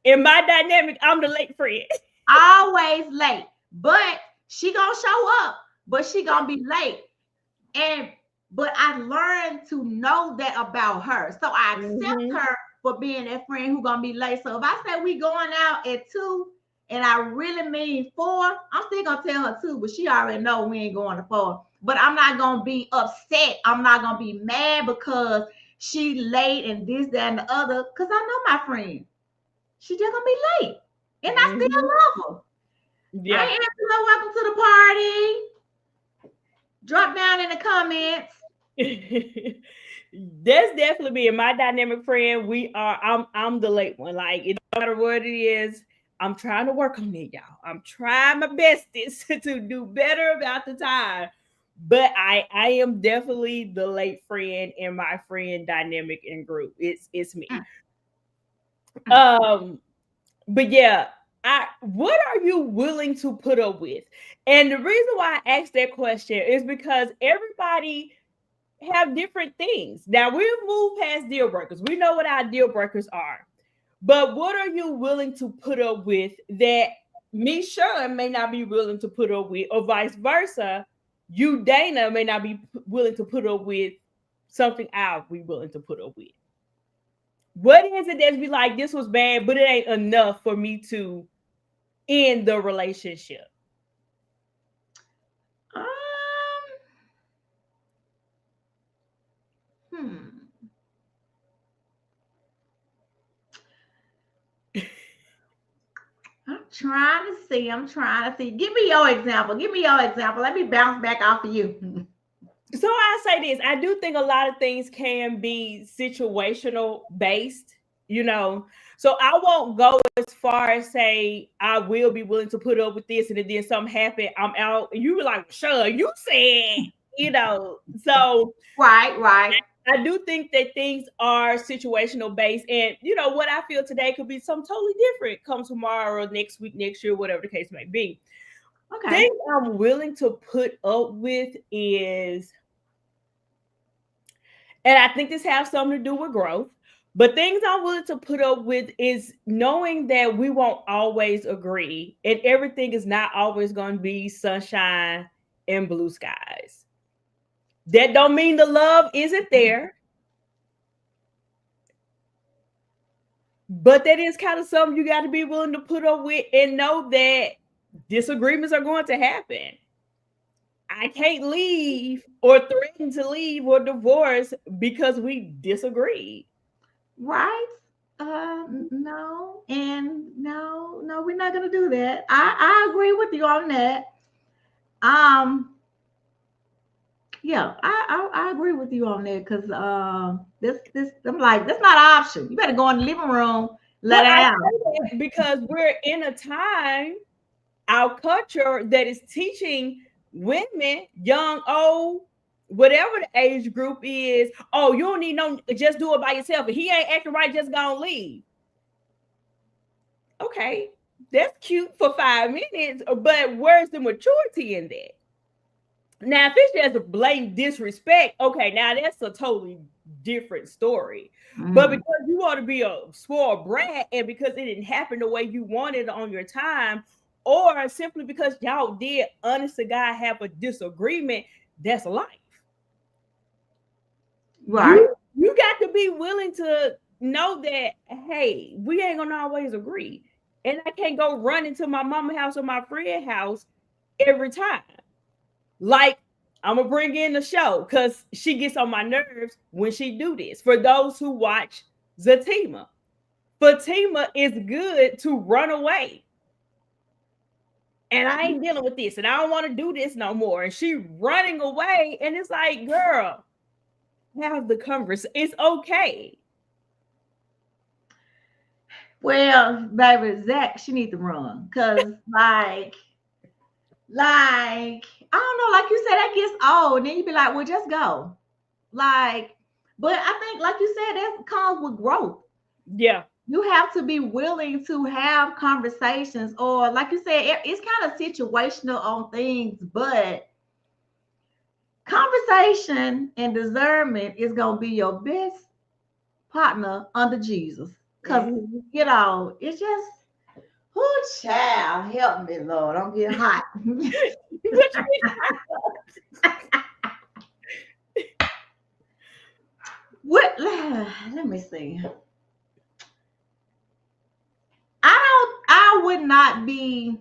in my dynamic, I'm the late friend. always late. But she gonna show up, but she gonna be late. And but I learned to know that about her. So I accept Mm-hmm. her for being that friend who gonna be late. So if I say we going out at 2 and I really mean 4, I'm still gonna tell her 2, but she already know we ain't going to 4. But I'm not gonna be upset. I'm not gonna be mad because she late and this, that, and the other. Cause I know my friend. She just gonna be late. And I still Mm-hmm. love her. I Yeah. ain't asking no welcome to the party. Drop down in the comments. That's definitely me and my dynamic friend. I'm the late one. Like, it don't matter what it is. I'm trying to work on it, y'all. I'm trying my bestest to do better about the time. But I am definitely the late friend in my friend dynamic and group. It's me. Mm, mm. Um, but yeah, I what are you willing to put up with? And the reason why I asked that question is because everybody have different things. Now we've moved past deal breakers. We know what our deal breakers are. But what are you willing to put up with that me, Sean, may not be willing to put up with, or vice versa? You, Dana, may not be willing to put up with something I'll be willing to put up with. What is it that be like, this was bad, but it ain't enough for me to end the relationship? Um, hmm. I'm trying to see. I'm trying to see. Give me your example. Give me your example. Let me bounce back off of you. So I say this, I do think a lot of things can be situational based, you know. So I won't go as far as say I will be willing to put up with this, and then something happen, I'm out. And you were like, sure, you said, you know. So Right, right. I do think that things are situational based, and you know what I feel today could be something totally different come tomorrow, next week, next year, whatever the case may be. Okay. Things I'm willing to put up with is, and I think this has something to do with growth, but things I'm willing to put up with is knowing that we won't always agree, and everything is not always going to be sunshine and blue skies. That don't mean the love isn't there, but that is kind of something you got to be willing to put up with and know that disagreements are going to happen. I can't leave or threaten to leave or divorce because we disagree. Right. No, and no, we're not gonna do that. I agree with you on that. Um, yeah, I agree with you on that because this I'm like that's not an option. You better go in the living room, let But it I out. say that because we're in a time, our culture that is teaching women, young, old, whatever the age group is, oh, you don't need no, just do it by yourself. If he ain't acting right, just gonna leave. Okay, that's cute for 5 minutes, but where's the maturity in that? Now, if it's just a blatant disrespect, okay, now that's a totally different story. But Mm, because you want to be a spoiled brat and because it didn't happen the way you wanted on your time, or simply because y'all did, honest to God, have a disagreement, that's life. right, You got to be willing to know that, hey, we ain't gonna always agree. And I can't go run into my mama house or my friend house every time. Like, I'm gonna bring in the show because she gets on my nerves when she do this. For those who watch Zatima, Fatima is good to run away, and I ain't dealing with this, and I don't want to do this no more. And she running away, and it's like, girl, have the conversation. It's okay. well, baby, Zach, she need to run because like I don't know, like you said, that gets old, and then you be like, well, just go. Like, but I think, like you said, that comes with growth. Yeah, You have to be willing to have conversations, or like you said, it's kind of situational on things, but conversation and discernment is gonna be your best partner under Jesus. Cause mm-hmm. it's just oh child, help me, Lord. I'm getting hot. What let me see. I would not be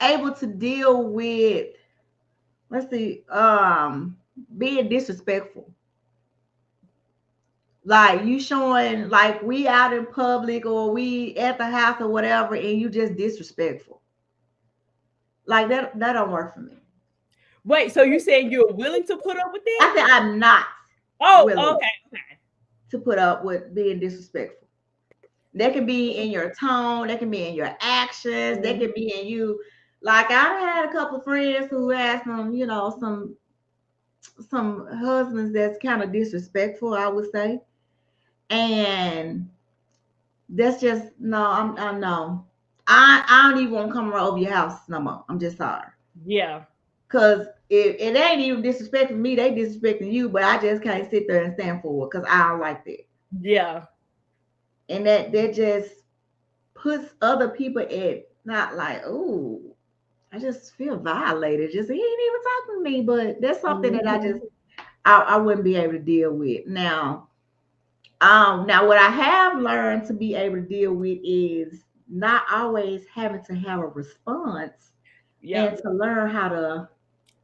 able to deal with, let's see, being disrespectful. Like you showing like we out in public or we at the house or whatever, and you just disrespectful. Like that don't work for me. Wait, so you saying you're willing to put up with that? I said I'm not Oh, willing okay, okay. to put up with being disrespectful. That can be in your tone, that can be in your actions, that can be in you. Like I had a couple of friends who had some husbands that's kind of disrespectful, I would say. And that's just no, I'm no. I don't even want to come right over your house no more. I'm just sorry. Yeah, Cause it ain't even disrespecting me, they disrespecting you, but I just can't sit there and stand for it because I don't like that. yeah, And that just puts other people at not like, oh, I just feel violated. Just he ain't even talking to me, but that's something that mm-hmm. I wouldn't be able to deal with. Now what I have learned to be able to deal with is not always having to have a response Yeah. and to learn how to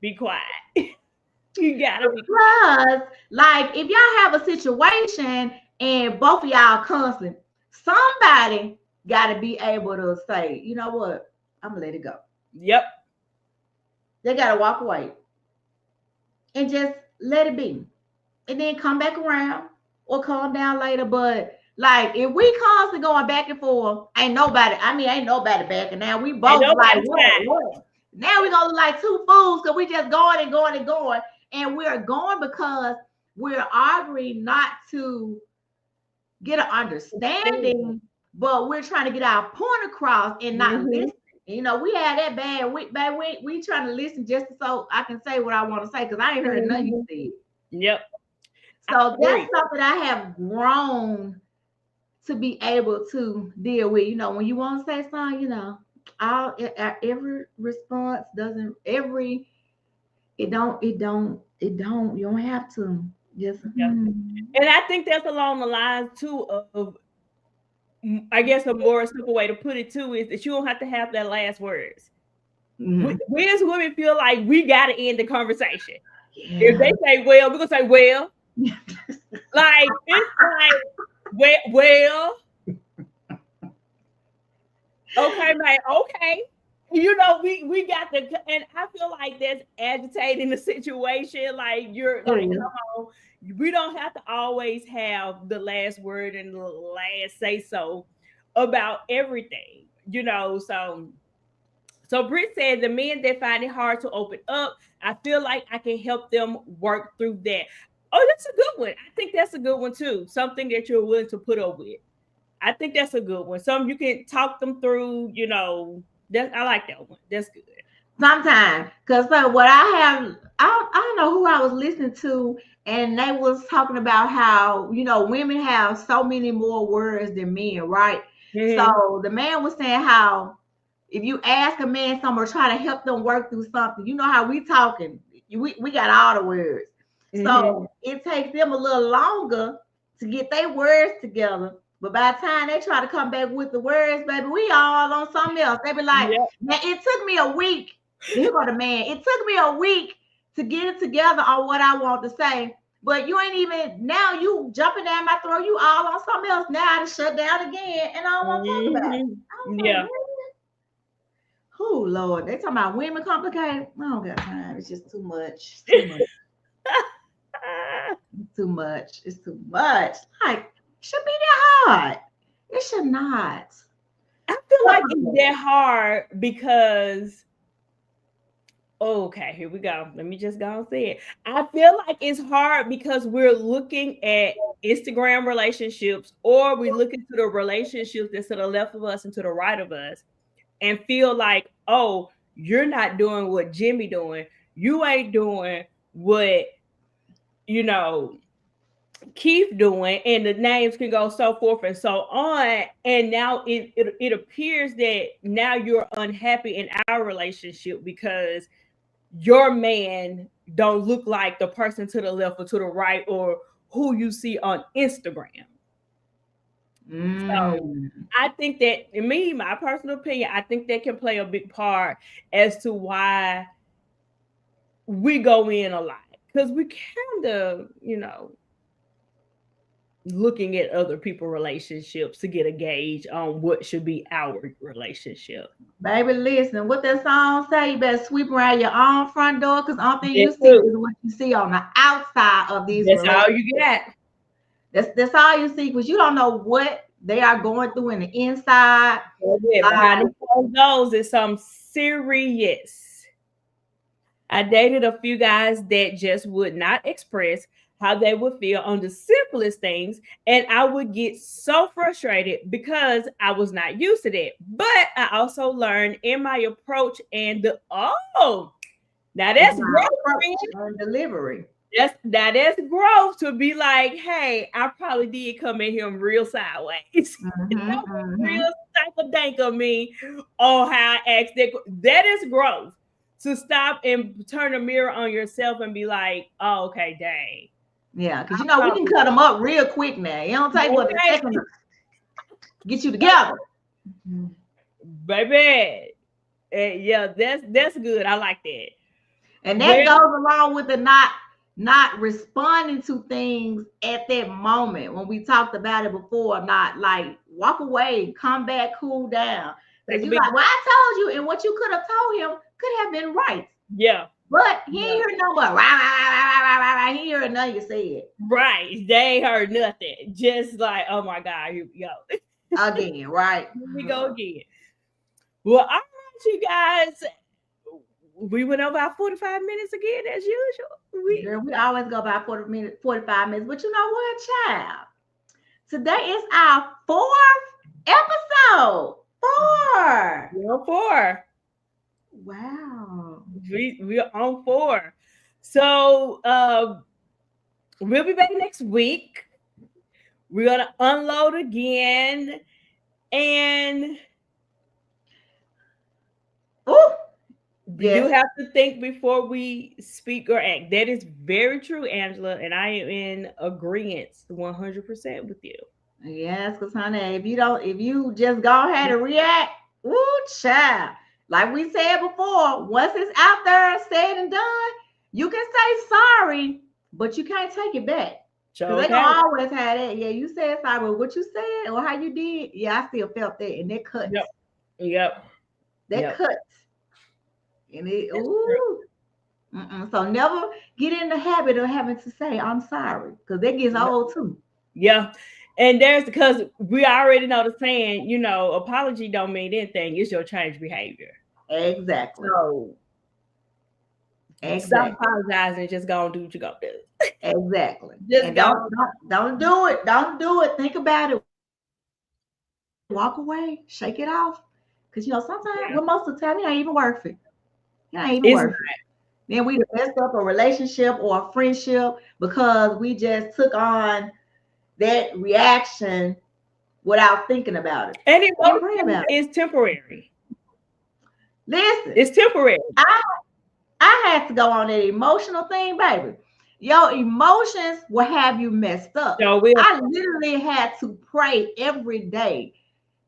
Be quiet. You gotta be quiet. plus like if y'all have a situation and both of y'all constantly, somebody gotta be able to say, you know what, I'm gonna let it go. Yep. They gotta walk away. and just let it be, and then come back around or calm down later. But like if we constantly going back and forth, ain't nobody backing. Now we And both like nobody's fine. what? Now we gonna look like two fools because we just going and going and going, and we're going because we're arguing not to get an understanding, but we're trying to get our point across and not listen. You know, we had that bad. We trying to listen just so I can say what I want to say because I ain't heard nothing you said. Yep. So that's something I have grown to be able to deal with. You know, when you want to say something, you know, every response doesn't it don't you don't have to just. And I think that's along the lines too of, I guess a more simple way to put it too is that you don't have to have that last words. We as women feel like we got to end the conversation. Yeah. If they say well, we're gonna say well. Like it's like well. Okay, man. Okay. You know, we got the, and I feel like that's agitating the situation. Like you're like, come on. We don't have to always have the last word and the last say so about everything, you know. So Britt said the men that find it hard to open up, I feel like I can help them work through that. Oh, that's a good one. I think that's a good one too. Something that you're willing to put up with. I think that's a good one. Some you can talk them through, you know. I like that one. That's good. Sometimes, because what I don't know who I was listening to, and they was talking about how, you know, women have so many more words than men, right? So the man was saying how if you ask a man something or try to help them work through something, you know how we talking, we got all the words. So it takes them a little longer to get their words together. But by the time they try to come back with the words, baby, we all on something else. They be like, man, it took me a week. Here go the man. It took me a week to get it together on what I want to say. But you ain't even, now you jumping down my throat. You all on something else. Now I just shut down again and I don't want to talk about it. Yeah. Like, oh, Lord. They talking about women complicated. I don't got time. It's just too much. It's too much. It's too much. Like, should be that hard. It should not. I feel like it's that hard because, okay, here we go. Let me just go and say it. I feel like it's hard because we're looking at Instagram relationships, or we look into the relationships that's to the left of us and to the right of us, and feel like, oh, you're not doing what Jimmy doing. You ain't doing what, you know, Keith doing, and the names can go so forth and so on. And now it appears that now you're unhappy in our relationship because your man don't look like the person to the left or to the right or who you see on Instagram. So I think that, in me, my personal opinion, I think that can play a big part as to why we go in a lot, because we kind of, you know, looking at other people's relationships to get a gauge on what should be our relationship. Baby, listen, what that song say? You better sweep around your own front door, because all thing you see is what you see on the outside of these relationships. That's all you get. That's all you see, because you don't know what they are going through in the inside. Behind those is some serious. I dated a few guys that just would not express how they would feel on the simplest things, and I would get so frustrated because I was not used to that. But I also learned in my approach and now that's growth. Delivery. That's growth, to be like, hey, I probably did come at him real sideways. Real type of dank of me on how I asked that. That is growth. To stop and turn a mirror on yourself and be like, oh, okay, dang. Yeah, because you know we can cut them up real quick now. You don't take what a second to get you together, baby. Yeah, that's good. I like that. And that goes along with the not responding to things at that moment. When we talked about it before, not like walk away, come back, cool down. Because you're like, well, I told you, and what you could have told him could have been right. Yeah. But he Yeah. ain't hear no but rah, rah, rah, rah, rah, rah, rah. He heard nothing you said. Right. They ain't heard nothing. Just like, oh my God, here we go. Again, right? Here we go again. Well, all right, you guys. We went over our 45 minutes again as usual. Girl, we always go about 40 minutes, 45 minutes. But you know what, child? Today is our fourth episode. Four. We're on four. Wow. We're on four. So we'll be back next week. We're gonna unload again. And Ooh, we do yes. have to think before we speak or act. That is very true, Angela, and I am in agreement 100% with you. Yes, because honey, if you just go ahead and react, ooh, child. Like we said before, once it's out there, said and done, you can say sorry, but you can't take it back. Because they Okay. gonna always have that. Yeah, you said sorry, but what you said or how you did, yeah, I still felt that. And that cuts. Yep. Yep. That Yep. cuts. And it, That's true. ooh. So never get in the habit of having to say I'm sorry. Because that gets Yep. old too. Yeah. And there's because we already know the saying, apology don't mean anything. It's your change behavior. Exactly. So stop Exactly. apologizing and just go and do what you gonna do. Exactly. Just And go. don't do it. Don't do it. Think about it. Walk away. Shake it off. Because sometimes, Yeah. well, most of the time, it ain't even worth it. It ain't even It's worth it. Then we messed up a relationship or a friendship because we just took on that reaction without thinking about it. and Didn't pray emotion about it. is temporary. Listen, It's temporary. I I had to go on that emotional thing, baby. Your emotions will have you messed up. So we'll I literally had to pray every day.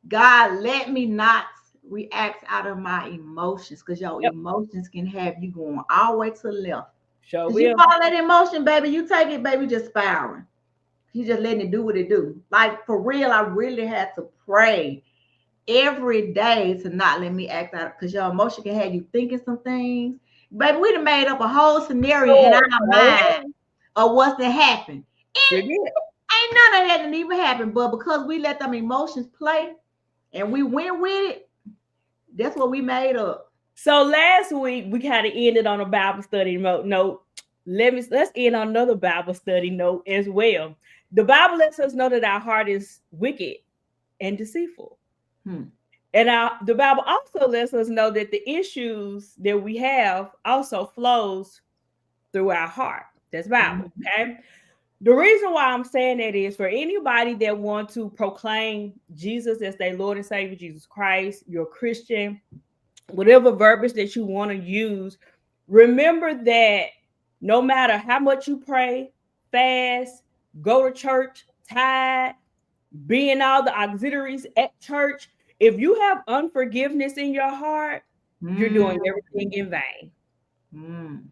God, let me not react out of my emotions because your yep. emotions can have you going all the way to the left. So Because you we'll follow that emotion, baby, you take it, baby, just spiraling. You just letting it do what it do. Like for real, I really had to pray every day to not let me act out because your emotion can have you thinking some things. Baby, we done made up a whole scenario in our mind oh, of what's to happen. sure And did. ain't none of that didn't even happen. But because we let them emotions play and we went with it, that's what we made up. So last week we kind of ended on a Bible study note. Let's end on another Bible study note as well. The Bible lets us know that our heart is wicked and deceitful. Hmm. And the Bible also lets us know that the issues that we have also flows through our heart. That's Bible. Mhm. Okay. The reason why I'm saying that is for anybody that want to proclaim Jesus as their Lord and Savior, Jesus Christ, you're a Christian, whatever verbiage that you want to use, remember that no matter how much you pray, fast, go to church, tithe, be in all the auxiliaries at church, if you have unforgiveness in your heart, you're Mm, doing everything in vain. mm.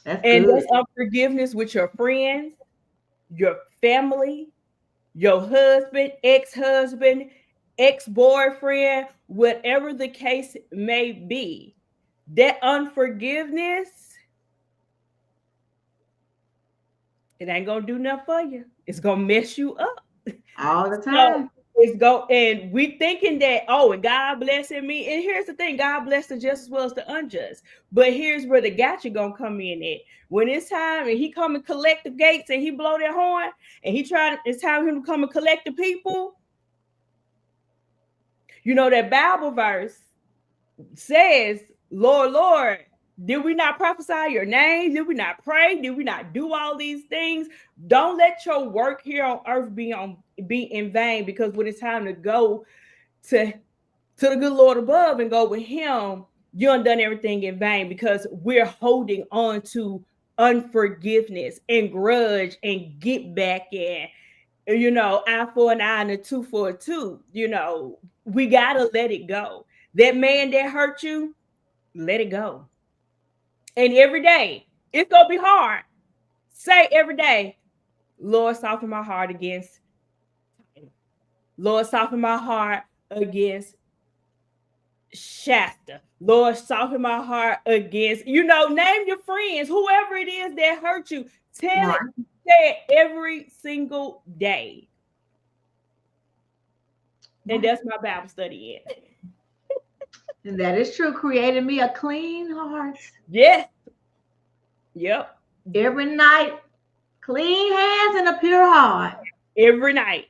That's And good. that's unforgiveness with your friends, your family, your husband, ex-husband, ex-boyfriend, whatever the case may be. That unforgiveness, it ain't gonna do nothing for you. It's gonna mess you up. All the So time. it's go and we thinking that, oh, and God blessing me. And here's the thing: God bless the just as well as the unjust. But here's where the gotcha gonna come in at. When it's time and he come and collect the gates and he blow that horn and it's time for him to come and collect the people. That Bible verse says, Lord, Lord, did we not prophesy your name? Did we not pray? Did we not do all these things? Don't let your work here on earth be in vain, because when it's time to go to the good Lord above and go with him, you done everything in vain, because we're holding on to unforgiveness and grudge and get back in. Eye for an eye and a tooth for a tooth. We gotta let it go. That man that hurt you, let it go. And every day, it's gonna be hard. Say every day, Lord, soften my heart against, Lord, soften my heart against Shasta. Lord, soften my heart against, name your friends, whoever it is that hurt you. Tell Right. it, say it every single day. And that's my Bible study in. And that is true. Created me a clean heart. Yes. Yep. Every night, clean hands and a pure heart. Every night.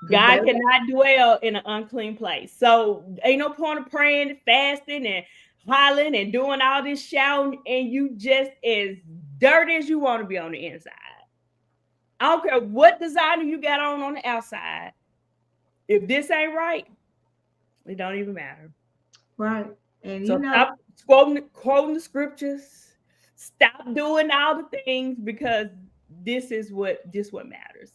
'Cause God baby, cannot dwell in an unclean place. So ain't no point of praying, fasting, and hollering and doing all this shouting, and you just as dirty as you want to be on the inside. I don't care what designer you got on the outside. If this ain't right, it don't even matter. right. And So stop quoting the scriptures. Stop doing all the things because this what matters.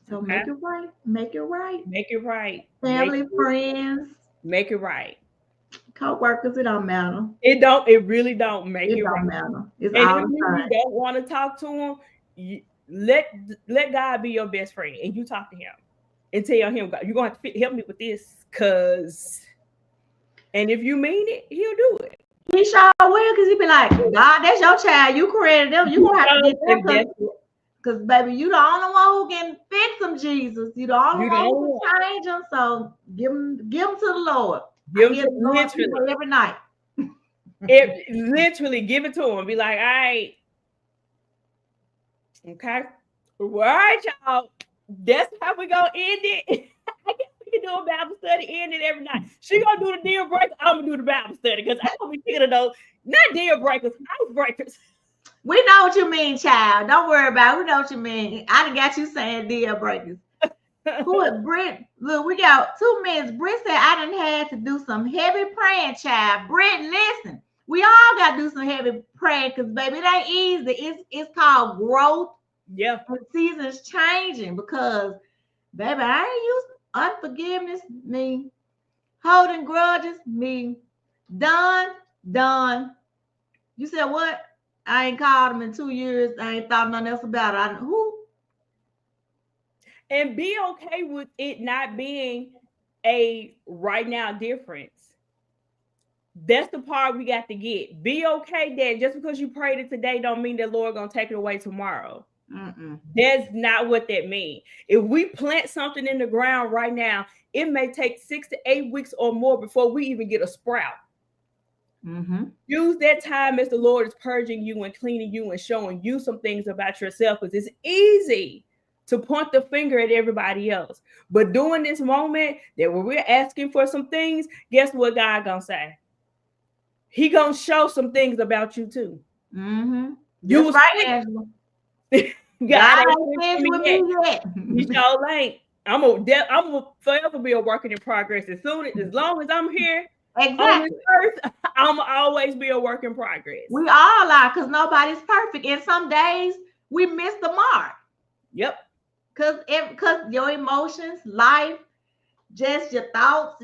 so Okay? make it right. Make it right. Make it right. Family, friends, Make it right. co-workers, it don't matter. It really don't make It it don't right. matter. It's And all if the you time. don't want to talk to him, let God be your best friend and you talk to him and tell him, God, you're gonna have to help me with this, and if you mean it, he'll do it. He sure will, because he be like, God, that's your child. You created them. You gonna have to get them, because baby, you the only one who can fix them, Jesus. You the only one who can change them. So give them to the Lord. I give the Lord people every night. Literally give it to him. Be like, all right, okay, all right, y'all. That's how we gonna end it. I guess we can do a Bible study, end it every night. She gonna do the deal breaker. I'm gonna do the Bible study because I'm gonna be killing those not deal breakers, house breakers. We know what you mean, child. Don't worry about it. We know what you mean. I done got you saying deal breakers. Who is Britt? Look, we got 2 minutes. Britt said I done had to do some heavy praying, child. Britt, listen. We all got to do some heavy praying because, baby, it ain't easy. It's called growth. Yeah. The season's changing because, baby, I ain't used unforgiveness, me. Holding grudges, me. Done. You said what? I ain't called him in 2 years. I ain't thought nothing else about it. Who? And be okay with it not being a right now difference. That's the part we got to get. Be okay that just because you prayed it today don't mean that Lord gonna take it away tomorrow. That's not what that means. If we plant something in the ground right now, it may take 6 to 8 weeks or more before we even get a sprout. Use that time as the Lord is purging you and cleaning you and showing you some things about yourself, because it's easy to point the finger at everybody else. But during this moment that when we're asking for some things, guess what God gonna say? He gonna show some things about you too. You was right, Angela. God ain't finished with me yet. He sure ain't. I'm gonna forever be a working in progress. As long as I'm here on this earth, I'm always be a work in progress. We all are, because nobody's perfect. And some days we miss the mark. Yep. Because your emotions, life, just your thoughts,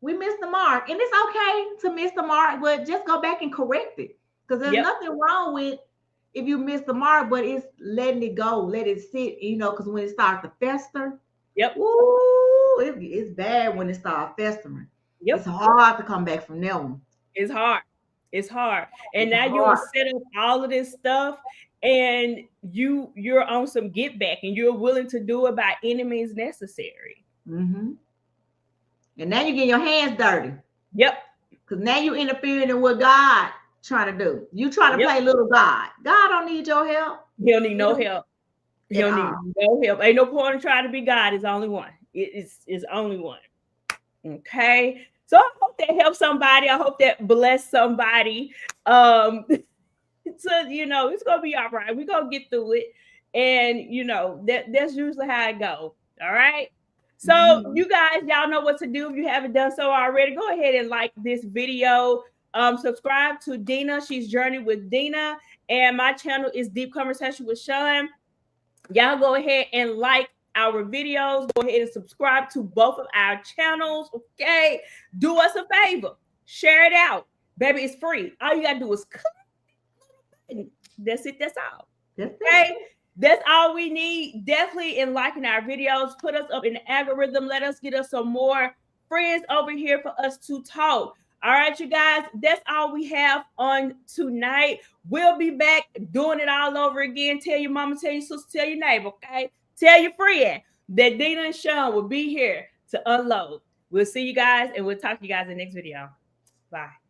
we miss the mark. And it's okay to miss the mark, but just go back and correct it. Because there's nothing wrong with if you miss the mark, but it's letting it go, let it sit, because when it starts to fester, it's bad when it starts festering. It's hard to come back from that one. It's hard. And now you're set up all of this stuff, and you're on some get back, and you're willing to do it by any means necessary. And now you get your hands dirty. Yep. Because now you're interfering in what God trying to do. You trying to play little God. God don't need your help. He don't need no help. He don't need no help. Ain't no point in trying to be God. It's only one. It's only one. Okay. So I hope that helps somebody. I hope that bless somebody. So it's gonna be all right. We're gonna get through it. And that's usually how it goes. All right. So you guys, y'all know what to do. If you haven't done so already, go ahead and like this video. Subscribe to Dina. She's Journey with Dina. And my channel is Deep Conversation with Sean. Y'all go ahead and like our videos. Go ahead and subscribe to both of our channels. Okay. Do us a favor. Share it out. Baby, it's free. All you gotta do is click. That's it. That's all. Okay. That's all we need. Definitely in liking our videos. Put us up in the algorithm. Let us get us some more friends over here for us to talk. All right, you guys, that's all we have on tonight. We'll be back doing it all over again. Tell your mama, tell your sister, tell your neighbor, okay? Tell your friend that Dina and Sean will be here to unload. We'll see you guys, and we'll talk to you guys in the next video. Bye.